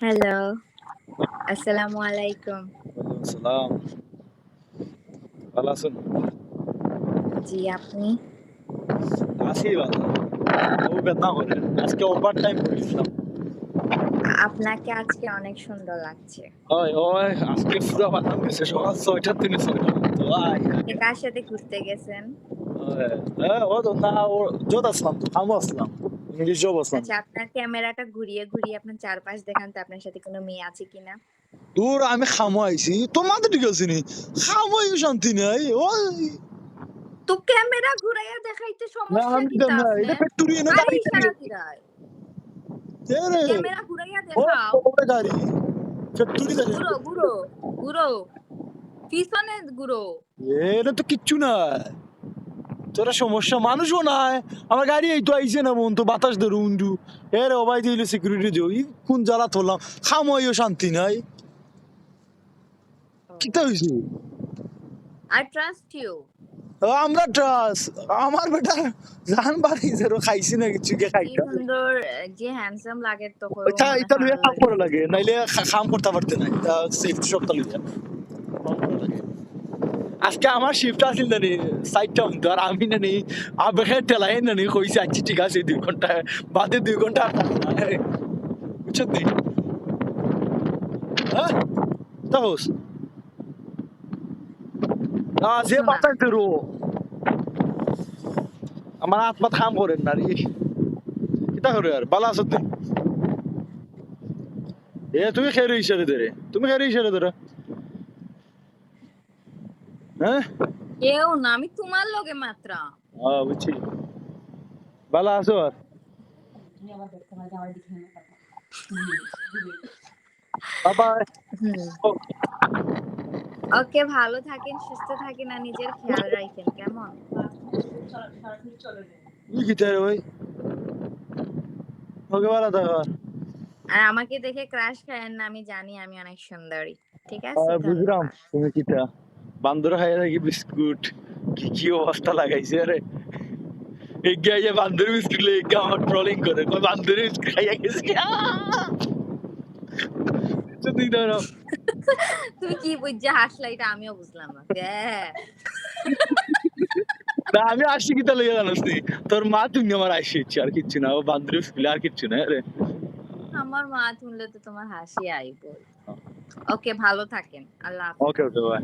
Hello, আসসালামু আলাইকুম। ওয়ালাইকুম আসসালাম। ভালো আছেন? জি, আপনি? আছি ভালো। তবু বেদনা করে। আজকে ওভার টাইম করেছিলাম। আপনাকে আজকে অনেক সুন্দর লাগছে। ওই আজকে পুরা বাদাম গেছে সকাল ৬টা থেকে ৬টা পর্যন্ত। আপনি কার সাথে ঘুরতে গেছেন? ও তো না ও জোত আসলাম তো খামো আসলাম। ইংলিশ জব আসলাম। আচ্ছা, আপনার ক্যামেরাটা ঘুরিয়ে আপনার চারপাশ দেখান তো আপনার সাথে কোনো মেয়ে আছে কিনা? দূর আমি খামো আইছি। তোমাদের দিকে আসিনি। খামোই শান্তি নাই। ওই তো ক্যামেরা ঘুরাইয়া দেখাইতে না সমস্যা আমি কিতা না এটা আপনার? ফ্যাক্টরি এনে খালি গাড়ি থেকে ইশারা কিরায়? এ রে ক্যামেরা ঘুরাইয়া ও দেখাও। বড় গাড়ি ফ্যাক্টরি থেকে ঘুরো, ঘুরো, ঘুরো। পিছনে ঘুরো। এটা তো কিচ্ছু না তোরা সমস্যা মানুষও নাই আমার গাড়ি এই তো আইছে না মন তো বাতাস ধরে উন্ডু এর অবাই দিলে সিকিউরিটি দিও ই কোন জ্বালা থলাম খামইও শান্তি নাই কিতা হইছে I trust you. আমরা ট্রাস আমার বেটা জান বাড়ি যেরো খাইছি না কিছু কে কি খাইতা সুন্দর যে হ্যান্ডসাম লাগে তো হয়েও ওইটা মনে এটা লইয়া কাম হয় করা লাগে নাইলে কাম করতে পারতে না এটা সেফটি শটটা লইয়া আজকে আমার শিফট আসিল না নি সাইডটা হতো আর আমি না নি আবেগে টেলাই না নি কইছি আচ্ছা ঠিক আছে 2 ঘন্টা বাদে 2 ঘন্টা আর থাকবো না বুঝছো নি হ্যাঁ তাহস যে শোনা বাতাস ধরো আমার আত্মা কাম করেন না রে কিতা করে আর বালা আছো তুই তুমি খেয়ে ইশারে ধরে তুমি খেয়ে ইশারে ধরো হ্যাঁ কেউ না আমি তোমার লগে মাত্র বুঝছি বালা আছো আর বাবা ওকে ভালো থাকেন সুস্থ থাকেন আর নিজের খেয়াল রাখেন কেমন ই কিতা রে ভাই ওকে বালা থাকা আর আমাকে দেখে ক্রাশ খায়েন না আমি জানি আমি অনেক সুন্দরী ঠিক আছে বুঝলাম ধন্যবাদ তুমি কিতা বান্দর খাইয়া থাকি বিস্কুট কি কি অবস্থা লাগাইছে রে এগিয়ে আইয়া বান্দর বিস্কুট লেগে আমার ট্রলিং করে বান্দর বিস্কুট খাইয়া গেছে তুই ধরো তুমি কি বুঝছে হাসলা এটা আমিও বুঝলাম না না আমি আসছি কিতা লইয়া জানাস নি তোর মা তুমি আমার আইসি ইচ্ছে আর কিচ্ছু না ও বান্দর বিস্কুট আর কিচ্ছু না রে আমার মা শুনলে তো তোমার হাসি আইব ওকে ভালো থাকেন আল্লাহ হাফেজ ওকে ওকে বাই